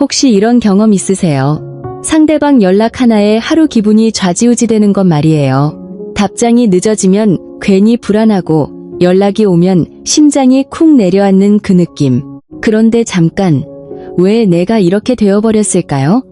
혹시 이런 경험 있으세요? 상대방 연락 하나에 하루 기분이 좌지우지되는 것 말이에요. 답장이 늦어지면 괜히 불안하고 연락이 오면 심장이 쿵 내려앉는 그 느낌. 그런데 잠깐, 왜 내가 이렇게 되어버렸을까요?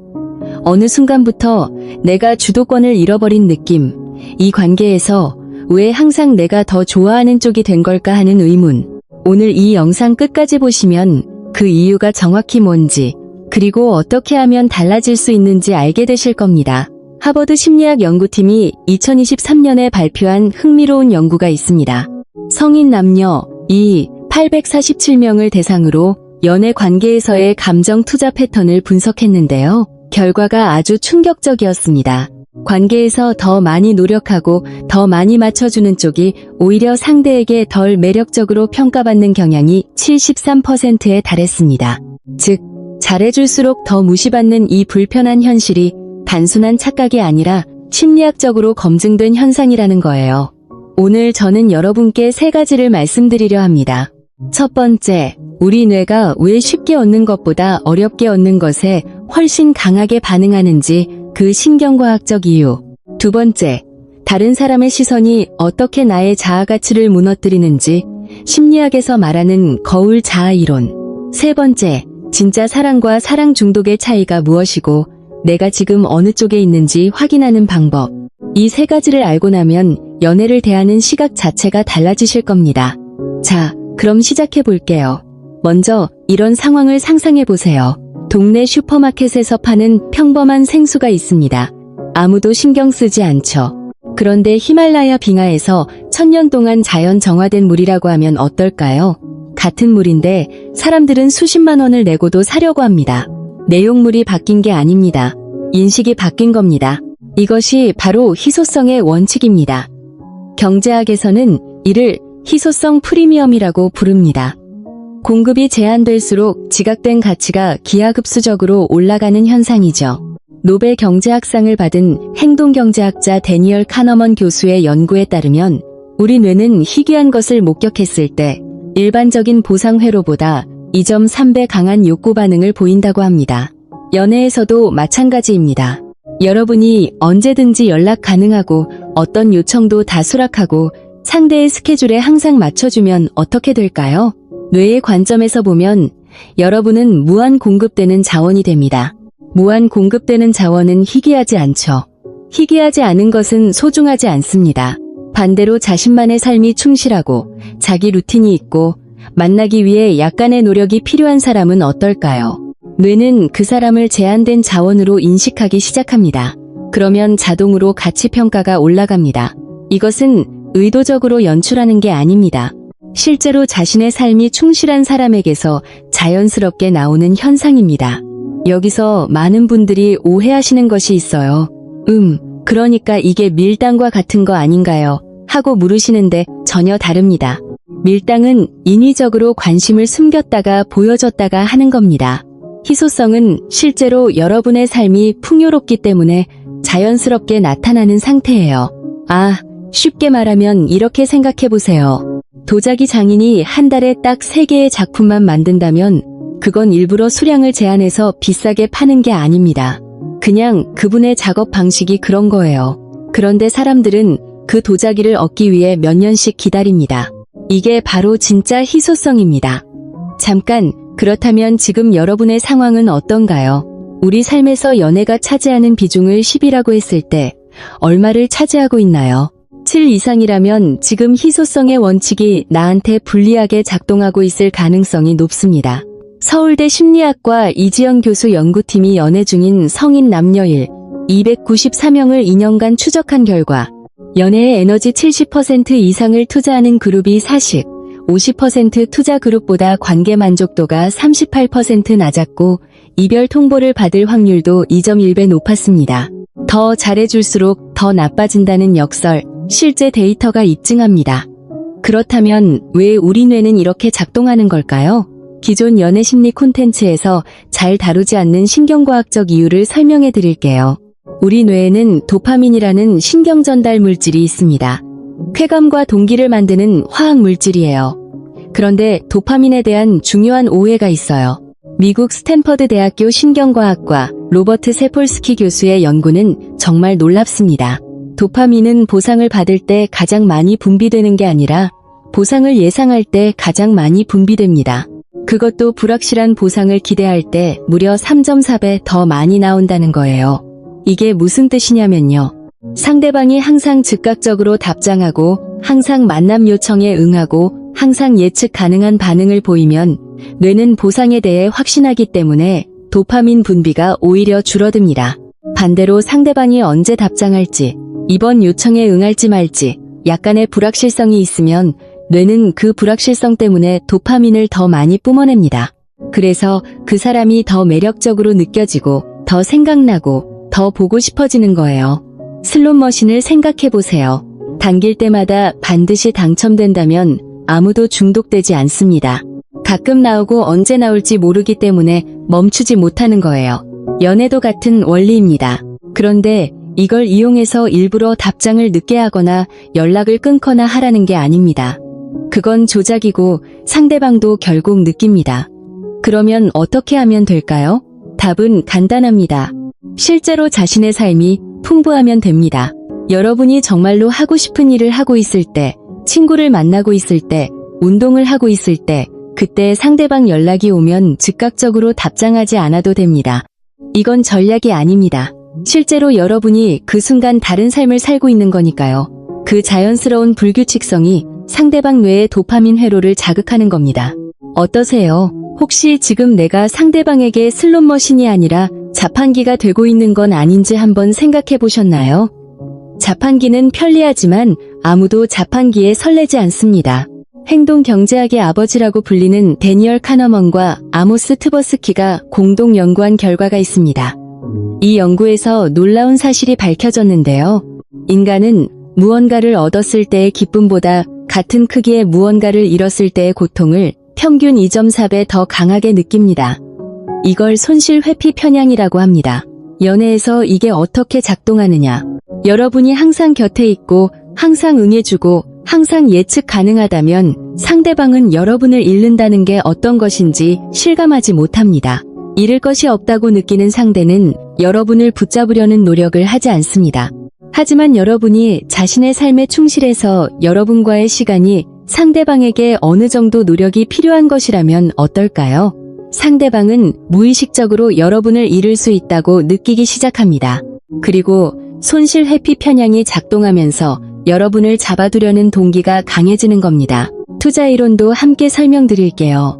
어느 순간부터 내가 주도권을 잃어버린 느낌. 이 관계에서 왜 항상 내가 더 좋아하는 쪽이 된 걸까 하는 의문. 오늘 이 영상 끝까지 보시면 그 이유가 정확히 뭔지, 그리고 어떻게 하면 달라질 수 있는지 알게 되실 겁니다. 하버드 심리학 연구팀이 2023년에 발표한 흥미로운 연구가 있습니다. 성인 남녀 847명을 대상으로 연애 관계에서의 감정 투자 패턴을 분석했는데요. 결과가 아주 충격적이었습니다. 관계에서 더 많이 노력하고 더 많이 맞춰주는 쪽이 오히려 상대에게 덜 매력적으로 평가받는 경향이 73%에 달했습니다. 즉, 잘해줄수록 더 무시받는 이 불편한 현실이 단순한 착각이 아니라 심리학적으로 검증된 현상이라는 거예요. 오늘 저는 여러분께 3가지를 말씀드리려 합니다. 첫 번째, 우리 뇌가 왜 쉽게 얻는 것보다 어렵게 얻는 것에 훨씬 강하게 반응하는지 그 신경과학적 이유. 두 번째, 다른 사람의 시선이 어떻게 나의 자아가치를 무너뜨리는지 심리학에서 말하는 거울 자아 이론. 세 번째, 진짜 사랑과 사랑 중독의 차이가 무엇이고 내가 지금 어느 쪽에 있는지 확인하는 방법. 이 3가지를 알고 나면 연애를 대하는 시각 자체가 달라지실 겁니다. 자, 그럼 시작해 볼게요. 먼저 이런 상황을 상상해 보세요. 동네 슈퍼마켓에서 파는 평범한 생수가 있습니다. 아무도 신경 쓰지 않죠. 그런데 히말라야 빙하에서 1000년 동안 자연 정화된 물이라고 하면 어떨까요? 같은 물인데 사람들은 수십만 원을 내고도 사려고 합니다. 내용물이 바뀐 게 아닙니다. 인식이 바뀐 겁니다. 이것이 바로 희소성의 원칙입니다. 경제학에서는 이를 희소성 프리미엄이라고 부릅니다. 공급이 제한될수록 지각된 가치가 기하급수적으로 올라가는 현상이죠. 노벨 경제학상을 받은 행동경제학자 데니얼 카너먼 교수의 연구에 따르면 우리 뇌는 희귀한 것을 목격했을 때 일반적인 보상 회로보다 2.3배 강한 욕구 반응을 보인다고 합니다. 연애에서도 마찬가지입니다. 여러분이 언제든지 연락 가능하고 어떤 요청도 다 수락하고 상대의 스케줄에 항상 맞춰주면 어떻게 될까요? 뇌의 관점에서 보면 여러분은 무한 공급되는 자원이 됩니다. 무한 공급되는 자원은 희귀하지 않죠. 희귀하지 않은 것은 소중하지 않습니다. 반대로 자신만의 삶이 충실하고 자기 루틴이 있고 만나기 위해 약간의 노력이 필요한 사람은 어떨까요? 뇌는 그 사람을 제한된 자원으로 인식하기 시작합니다. 그러면 자동으로 가치 평가가 올라갑니다. 이것은 의도적으로 연출하는 게 아닙니다. 실제로 자신의 삶이 충실한 사람에게서 자연스럽게 나오는 현상입니다. 여기서 많은 분들이 오해하시는 것이 있어요. 그러니까 이게 밀당과 같은 거 아닌가요? 하고 물으시는데 전혀 다릅니다. 밀당은 인위적으로 관심을 숨겼다가 보여줬다가 하는 겁니다. 희소성은 실제로 여러분의 삶이 풍요롭기 때문에 자연스럽게 나타나는 상태예요. 쉽게 말하면 이렇게 생각해보세요. 도자기 장인이 한 달에 딱 3개의 작품만 만든다면 그건 일부러 수량을 제한해서 비싸게 파는 게 아닙니다. 그냥 그분의 작업 방식이 그런 거예요. 그런데 사람들은 그 도자기를 얻기 위해 몇 년씩 기다립니다. 이게 바로 진짜 희소성입니다. 잠깐, 그렇다면 지금 여러분의 상황은 어떤가요? 우리 삶에서 연애가 차지하는 비중을 10이라고 했을 때 얼마를 차지하고 있나요? 7 이상이라면 지금 희소성의 원칙이 나한테 불리하게 작동하고 있을 가능성이 높습니다. 서울대 심리학과 이지영 교수 연구팀이 연애 중인 성인 남녀 294명을 2년간 추적한 결과 연애에 에너지 70% 이상을 투자하는 그룹이 50% 투자 그룹보다 관계 만족도가 38% 낮았고 이별 통보를 받을 확률도 2.1배 높았습니다. 더 잘해줄수록 더 나빠진다는 역설, 실제 데이터가 입증합니다. 그렇다면 왜 우리 뇌는 이렇게 작동하는 걸까요? 기존 연애 심리 콘텐츠에서 잘 다루지 않는 신경과학적 이유를 설명해 드릴게요. 우리 뇌에는 도파민이라는 신경 전달 물질이 있습니다. 쾌감과 동기를 만드는 화학 물질이에요. 그런데 도파민에 대한 중요한 오해가 있어요. 미국 스탠퍼드 대학교 신경과학과 로버트 세폴스키 교수의 연구는 정말 놀랍습니다. 도파민은 보상을 받을 때 가장 많이 분비되는 게 아니라 보상을 예상할 때 가장 많이 분비됩니다. 그것도 불확실한 보상을 기대할 때 무려 3.4배 더 많이 나온다는 거예요. 이게 무슨 뜻이냐면요. 상대방이 항상 즉각적으로 답장하고 항상 만남 요청에 응하고 항상 예측 가능한 반응을 보이면 뇌는 보상에 대해 확신하기 때문에 도파민 분비가 오히려 줄어듭니다. 반대로 상대방이 언제 답장할지, 이번 요청에 응할지 말지 약간의 불확실성이 있으면 뇌는 그 불확실성 때문에 도파민을 더 많이 뿜어냅니다. 그래서 그 사람이 더 매력적으로 느껴지고 더 생각나고 더 보고 싶어지는 거예요. 슬롯머신을 생각해보세요. 당길 때마다 반드시 당첨된다면 아무도 중독되지 않습니다. 가끔 나오고 언제 나올지 모르기 때문에 멈추지 못하는 거예요. 연애도 같은 원리입니다. 그런데 이걸 이용해서 일부러 답장을 늦게 하거나 연락을 끊거나 하라는 게 아닙니다. 그건 조작이고 상대방도 결국 느낍니다. 그러면 어떻게 하면 될까요? 답은 간단합니다. 실제로 자신의 삶이 풍부하면 됩니다. 여러분이 정말로 하고 싶은 일을 하고 있을 때, 친구를 만나고 있을 때, 운동을 하고 있을 때, 그때 상대방 연락이 오면 즉각적으로 답장하지 않아도 됩니다. 이건 전략이 아닙니다. 실제로 여러분이 그 순간 다른 삶을 살고 있는 거니까요. 그 자연스러운 불규칙성이 상대방 뇌의 도파민 회로를 자극하는 겁니다. 어떠세요? 혹시 지금 내가 상대방에게 슬롯머신이 아니라 자판기가 되고 있는 건 아닌지 한번 생각해 보셨나요? 자판기는 편리하지만 아무도 자판기에 설레지 않습니다. 행동 경제학의 아버지라고 불리는 데니얼 카너먼과 아모스 트버스키가 공동 연구한 결과가 있습니다. 이 연구에서 놀라운 사실이 밝혀졌는데요. 인간은 무언가를 얻었을 때의 기쁨보다 같은 크기의 무언가를 잃었을 때의 고통을 평균 2.4배 더 강하게 느낍니다. 이걸 손실 회피 편향이라고 합니다. 연애에서 이게 어떻게 작동하느냐. 여러분이 항상 곁에 있고 항상 응해주고 항상 예측 가능하다면 상대방은 여러분을 잃는다는 게 어떤 것인지 실감하지 못합니다. 잃을 것이 없다고 느끼는 상대는 여러분을 붙잡으려는 노력을 하지 않습니다. 하지만 여러분이 자신의 삶에 충실해서 여러분과의 시간이 상대방에게 어느 정도 노력이 필요한 것이라면 어떨까요? 상대방은 무의식적으로 여러분을 잃을 수 있다고 느끼기 시작합니다. 그리고 손실 회피 편향이 작동하면서 여러분을 잡아두려는 동기가 강해지는 겁니다. 투자 이론도 함께 설명드릴게요.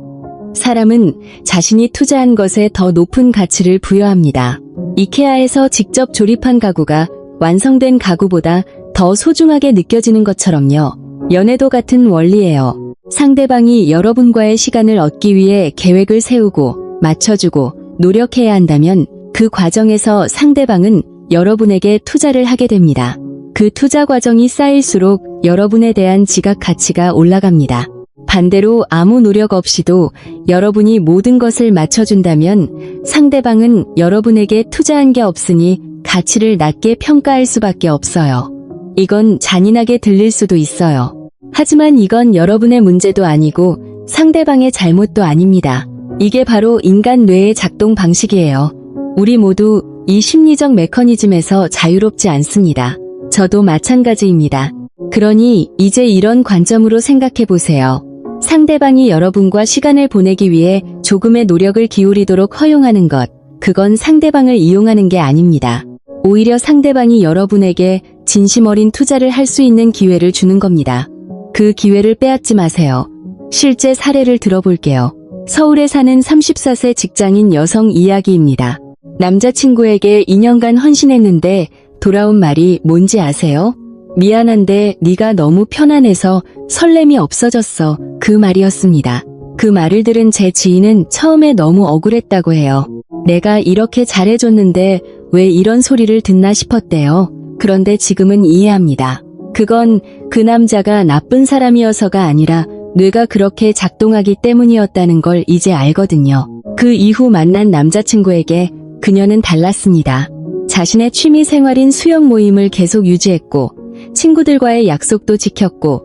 사람은 자신이 투자한 것에 더 높은 가치를 부여합니다. 이케아에서 직접 조립한 가구가 완성된 가구보다 더 소중하게 느껴지는 것처럼요. 연애도 같은 원리예요. 상대방이 여러분과의 시간을 얻기 위해 계획을 세우고 맞춰주고 노력해야 한다면 그 과정에서 상대방은 여러분에게 투자를 하게 됩니다. 그 투자 과정이 쌓일수록 여러분에 대한 지각 가치가 올라갑니다. 반대로 아무 노력 없이도 여러분이 모든 것을 맞춰준다면 상대방은 여러분에게 투자한 게 없으니 가치를 낮게 평가할 수밖에 없어요. 이건 잔인하게 들릴 수도 있어요. 하지만 이건 여러분의 문제도 아니고 상대방의 잘못도 아닙니다. 이게 바로 인간 뇌의 작동 방식이에요. 우리 모두 이 심리적 메커니즘에서 자유롭지 않습니다. 저도 마찬가지입니다. 그러니 이제 이런 관점으로 생각해 보세요. 상대방이 여러분과 시간을 보내기 위해 조금의 노력을 기울이도록 허용하는 것, 그건 상대방을 이용하는 게 아닙니다. 오히려 상대방이 여러분에게 진심 어린 투자를 할 수 있는 기회를 주는 겁니다. 그 기회를 빼앗지 마세요. 실제 사례를 들어볼게요. 서울에 사는 34세 직장인 여성 이야기입니다. 남자친구에게 2년간 헌신했는데 돌아온 말이 뭔지 아세요? 미안한데 네가 너무 편안해서 설렘이 없어졌어. 그 말이었습니다. 그 말을 들은 제 지인은 처음에 너무 억울했다고 해요. 내가 이렇게 잘해줬는데 왜 이런 소리를 듣나 싶었대요. 그런데 지금은 이해합니다. 그건 그 남자가 나쁜 사람이어서가 아니라 뇌가 그렇게 작동하기 때문이었다는 걸 이제 알거든요. 그 이후 만난 남자친구에게 그녀는 달랐습니다. 자신의 취미 생활인 수영 모임을 계속 유지했고 친구들과의 약속도 지켰고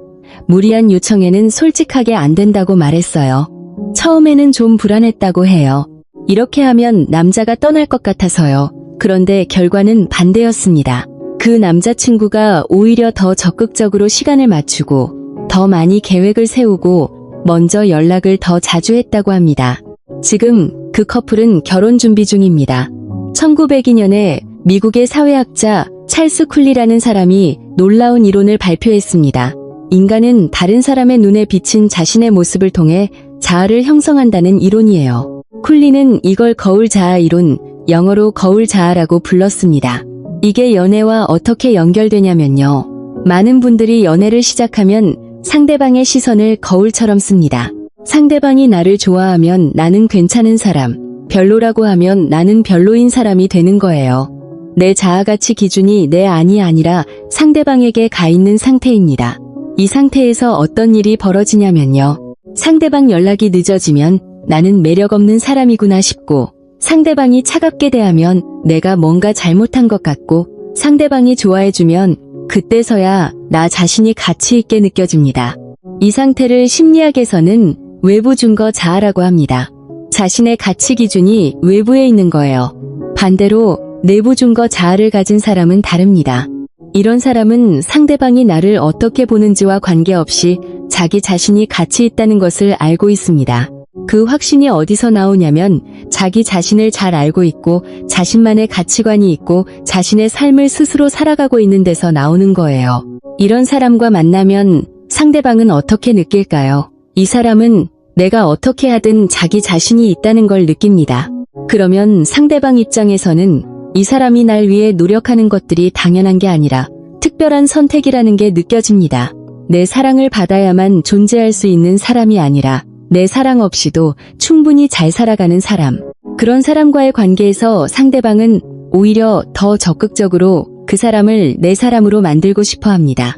무리한 요청에는 솔직하게 안 된다고 말했어요. 처음에는 좀 불안했다고 해요. 이렇게 하면 남자가 떠날 것 같아서요. 그런데 결과는 반대였습니다. 그 남자친구가 오히려 더 적극적으로 시간을 맞추고 더 많이 계획을 세우고 먼저 연락을 더 자주 했다고 합니다. 지금 그 커플은 결혼 준비 중입니다. 1902년에 미국의 사회학자 찰스 쿨리라는 사람이 놀라운 이론을 발표했습니다. 인간은 다른 사람의 눈에 비친 자신의 모습을 통해 자아를 형성한다는 이론이에요. 쿨리는 이걸 거울 자아 이론, 영어로 거울 자아라고 불렀습니다. 이게 연애와 어떻게 연결되냐면요. 많은 분들이 연애를 시작하면 상대방의 시선을 거울처럼 씁니다. 상대방이 나를 좋아하면 나는 괜찮은 사람, 별로라고 하면 나는 별로인 사람이 되는 거예요. 내 자아가치 기준이 내 안이 아니라 상대방에게 가 있는 상태입니다. 이 상태에서 어떤 일이 벌어지냐면요. 상대방 연락이 늦어지면 나는 매력 없는 사람이구나 싶고, 상대방이 차갑게 대하면 내가 뭔가 잘못한 것 같고, 상대방이 좋아해주면 그때서야 나 자신이 가치 있게 느껴집니다. 이 상태를 심리학에서는 외부 증거 자아라고 합니다. 자신의 가치 기준이 외부에 있는 거예요. 반대로 내부 증거 자아를 가진 사람은 다릅니다. 이런 사람은 상대방이 나를 어떻게 보는지와 관계없이 자기 자신이 가치 있다는 것을 알고 있습니다. 그 확신이 어디서 나오냐면 자기 자신을 잘 알고 있고 자신만의 가치관이 있고 자신의 삶을 스스로 살아가고 있는 데서 나오는 거예요. 이런 사람과 만나면 상대방은 어떻게 느낄까요? 이 사람은 내가 어떻게 하든 자기 자신이 있다는 걸 느낍니다. 그러면 상대방 입장에서는 이 사람이 날 위해 노력하는 것들이 당연한 게 아니라 특별한 선택이라는 게 느껴집니다. 내 사랑을 받아야만 존재할 수 있는 사람이 아니라 내 사랑 없이도 충분히 잘 살아가는 사람. 그런 사람과의 관계에서 상대방은 오히려 더 적극적으로 그 사람을 내 사람으로 만들고 싶어 합니다.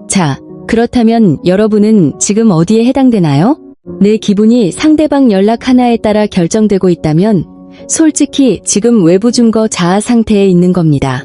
자, 그렇다면 여러분은 지금 어디에 해당되나요? 내 기분이 상대방 연락 하나에 따라 결정되고 있다면 솔직히 지금 외부 증거 자아 상태에 있는 겁니다.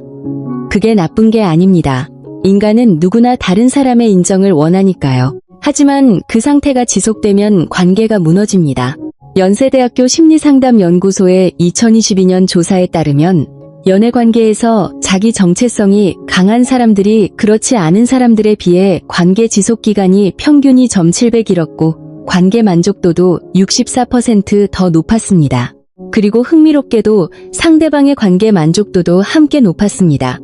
그게 나쁜 게 아닙니다. 인간은 누구나 다른 사람의 인정을 원하니까요. 하지만 그 상태가 지속되면 관계가 무너집니다. 연세대학교 심리상담연구소의 2022년 조사에 따르면 연애관계에서 자기 정체성이 강한 사람들이 그렇지 않은 사람들에 비해 관계 지속기간이 평균이 700일었고 관계 만족도도 64% 더 높았습니다. 그리고 흥미롭게도 상대방의 관계 만족도도 함께 높았습니다.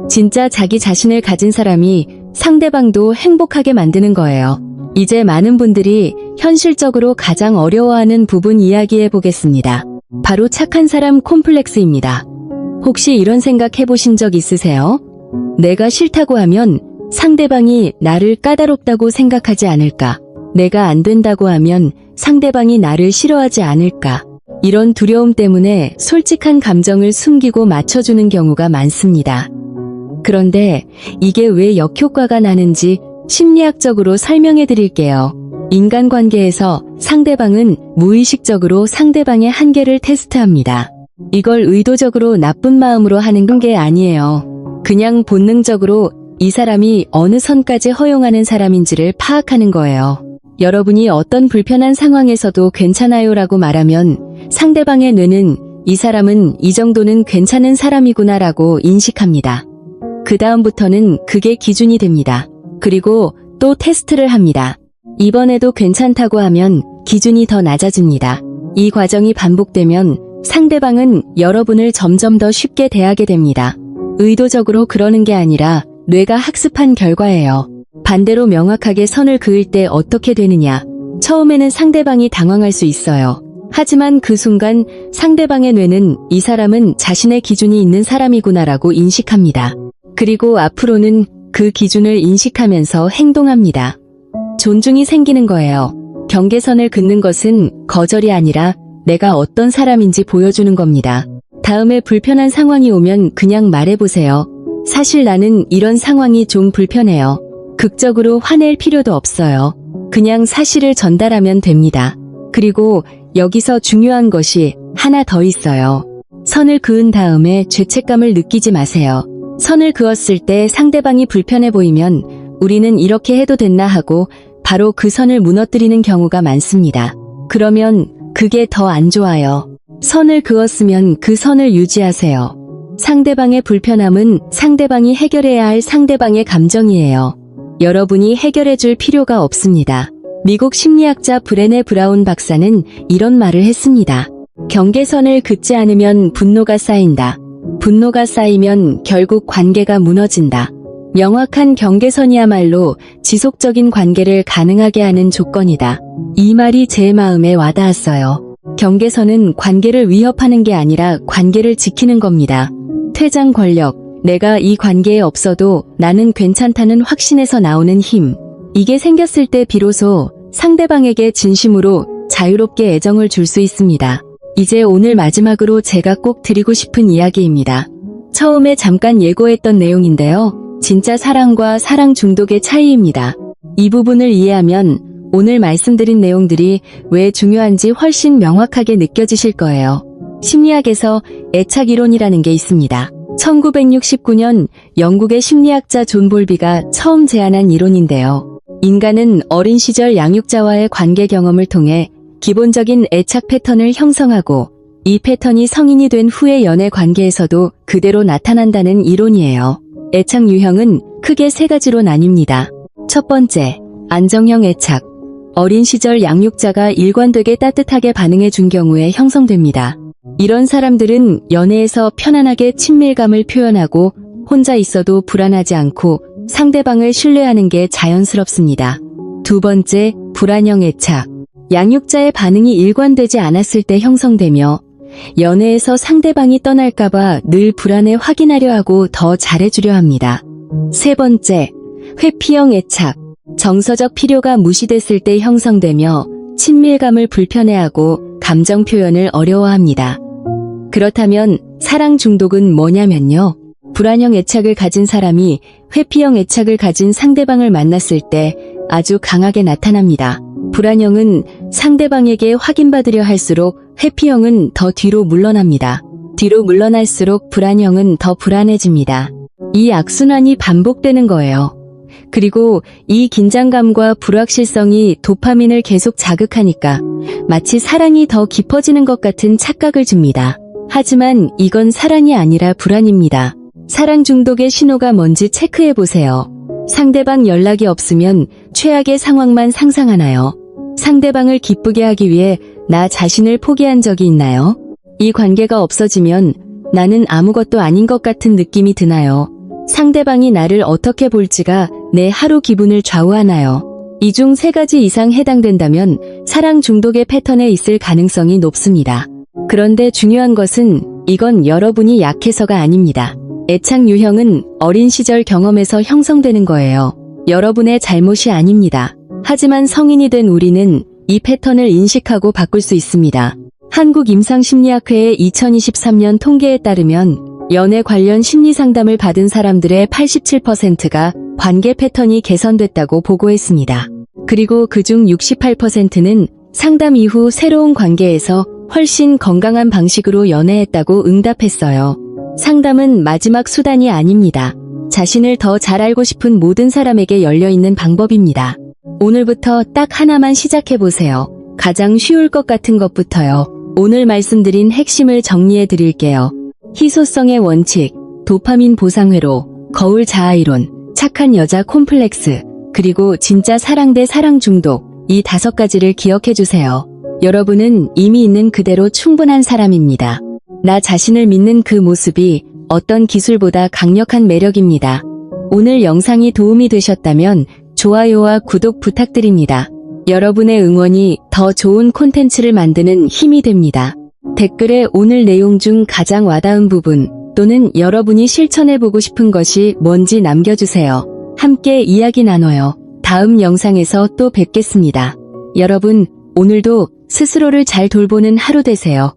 진짜 자기 자신을 가진 사람이 상대방도 행복하게 만드는 거예요. 이제 많은 분들이 현실적으로 가장 어려워하는 부분 이야기해 보겠습니다. 바로 착한 사람 콤플렉스입니다. 혹시 이런 생각 해보신 적 있으세요? 내가 싫다고 하면 상대방이 나를 까다롭다고 생각하지 않을까? 내가 안 된다고 하면 상대방이 나를 싫어하지 않을까? 이런 두려움 때문에 솔직한 감정을 숨기고 맞춰주는 경우가 많습니다. 그런데 이게 왜 역효과가 나는지 심리학적으로 설명해 드릴게요. 인간관계에서 상대방은 무의식적으로 상대방의 한계를 테스트합니다. 이걸 의도적으로 나쁜 마음으로 하는 게 아니에요. 그냥 본능적으로 이 사람이 어느 선까지 허용하는 사람인지를 파악하는 거예요. 여러분이 어떤 불편한 상황에서도 괜찮아요라고 말하면 상대방의 뇌는 이 사람은 이 정도는 괜찮은 사람이구나라고 인식합니다. 그 다음부터는 그게 기준이 됩니다. 그리고 또 테스트를 합니다. 이번에도 괜찮다고 하면 기준이 더 낮아집니다. 이 과정이 반복되면 상대방은 여러분을 점점 더 쉽게 대하게 됩니다. 의도적으로 그러는 게 아니라 뇌가 학습한 결과예요. 반대로 명확하게 선을 그을 때 어떻게 되느냐. 처음에는 상대방이 당황할 수 있어요. 하지만 그 순간 상대방의 뇌는 이 사람은 자신의 기준이 있는 사람이구나라고 인식합니다. 그리고 앞으로는 그 기준을 인식하면서 행동합니다. 존중이 생기는 거예요. 경계선을 긋는 것은 거절이 아니라 내가 어떤 사람인지 보여주는 겁니다. 다음에 불편한 상황이 오면 그냥 말해보세요. 사실 나는 이런 상황이 좀 불편해요. 극적으로 화낼 필요도 없어요. 그냥 사실을 전달하면 됩니다. 그리고 여기서 중요한 것이 하나 더 있어요. 선을 그은 다음에 죄책감을 느끼지 마세요. 선을 그었을 때 상대방이 불편해 보이면 우리는 이렇게 해도 됐나 하고 바로 그 선을 무너뜨리는 경우가 많습니다. 그러면 그게 더 안 좋아요. 선을 그었으면 그 선을 유지하세요. 상대방의 불편함은 상대방이 해결해야 할 상대방의 감정이에요. 여러분이 해결해줄 필요가 없습니다. 미국 심리학자 브레네 브라운 박사는 이런 말을 했습니다. 경계선을 긋지 않으면 분노가 쌓인다. 분노가 쌓이면 결국 관계가 무너진다. 명확한 경계선이야말로 지속적인 관계를 가능하게 하는 조건이다. 이 말이 제 마음에 와닿았어요. 경계선은 관계를 위협하는 게 아니라 관계를 지키는 겁니다. 퇴장 권력, 내가 이 관계에 없어도 나는 괜찮다는 확신에서 나오는 힘. 이게 생겼을 때 비로소 상대방에게 진심으로 자유롭게 애정을 줄 수 있습니다. 이제 오늘 마지막으로 제가 꼭 드리고 싶은 이야기입니다. 처음에 잠깐 예고했던 내용인데요. 진짜 사랑과 사랑 중독의 차이입니다. 이 부분을 이해하면 오늘 말씀드린 내용들이 왜 중요한지 훨씬 명확하게 느껴지실 거예요. 심리학에서 애착 이론이라는 게 있습니다. 1969년 영국의 심리학자 존 볼비가 처음 제안한 이론인데요. 인간은 어린 시절 양육자와의 관계 경험을 통해 기본적인 애착 패턴을 형성하고 이 패턴이 성인이 된 후의 연애 관계에서도 그대로 나타난다는 이론이에요. 애착 유형은 크게 세 가지로 나뉩니다. 첫 번째, 안정형 애착. 어린 시절 양육자가 일관되게 따뜻하게 반응해 준 경우에 형성됩니다. 이런 사람들은 연애에서 편안하게 친밀감을 표현하고 혼자 있어도 불안하지 않고 상대방을 신뢰하는 게 자연스럽습니다. 두 번째, 불안형 애착. 양육자의 반응이 일관되지 않았을 때 형성되며 연애에서 상대방이 떠날까봐 늘 불안해 확인하려 하고 더 잘해주려 합니다. 세 번째, 회피형 애착. 정서적 필요가 무시됐을 때 형성되며 친밀감을 불편해하고 감정 표현을 어려워합니다. 그렇다면 사랑 중독은 뭐냐면요. 불안형 애착을 가진 사람이 회피형 애착을 가진 상대방을 만났을 때 아주 강하게 나타납니다. 불안형은 상대방에게 확인받으려 할수록 회피형은 더 뒤로 물러납니다. 뒤로 물러날수록 불안형은 더 불안해집니다. 이 악순환이 반복되는 거예요. 그리고 이 긴장감과 불확실성이 도파민을 계속 자극하니까 마치 사랑이 더 깊어지는 것 같은 착각을 줍니다. 하지만 이건 사랑이 아니라 불안입니다. 사랑 중독의 신호가 뭔지 체크해 보세요. 상대방 연락이 없으면 최악의 상황만 상상하나요? 상대방을 기쁘게 하기 위해 나 자신을 포기한 적이 있나요? 이 관계가 없어지면 나는 아무것도 아닌 것 같은 느낌이 드나요? 상대방이 나를 어떻게 볼지가 내 하루 기분을 좌우하나요? 이 중 세 가지 이상 해당된다면 사랑 중독의 패턴에 있을 가능성이 높습니다. 그런데 중요한 것은 이건 여러분이 약해서가 아닙니다. 애착 유형은 어린 시절 경험에서 형성되는 거예요. 여러분의 잘못이 아닙니다. 하지만 성인이 된 우리는 이 패턴을 인식하고 바꿀 수 있습니다. 한국임상심리학회의 2023년 통계에 따르면 연애 관련 심리상담을 받은 사람들의 87%가 관계 패턴이 개선됐다고 보고했습니다. 그리고 그중 68%는 상담 이후 새로운 관계에서 훨씬 건강한 방식으로 연애했다고 응답했어요. 상담은 마지막 수단이 아닙니다. 자신을 더 잘 알고 싶은 모든 사람에게 열려있는 방법입니다. 오늘부터 딱 하나만 시작해보세요. 가장 쉬울 것 같은 것부터요. 오늘 말씀드린 핵심을 정리해 드릴게요. 희소성의 원칙, 도파민 보상회로, 거울 자아이론, 착한 여자 콤플렉스, 그리고 진짜 사랑 대 사랑 중독, 이 5가지를 기억해 주세요. 여러분은 이미 있는 그대로 충분한 사람입니다. 나 자신을 믿는 그 모습이 어떤 기술보다 강력한 매력입니다. 오늘 영상이 도움이 되셨다면 좋아요와 구독 부탁드립니다. 여러분의 응원이 더 좋은 콘텐츠를 만드는 힘이 됩니다. 댓글에 오늘 내용 중 가장 와닿은 부분 또는 여러분이 실천해보고 싶은 것이 뭔지 남겨주세요. 함께 이야기 나눠요. 다음 영상에서 또 뵙겠습니다. 여러분, 오늘도 스스로를 잘 돌보는 하루 되세요.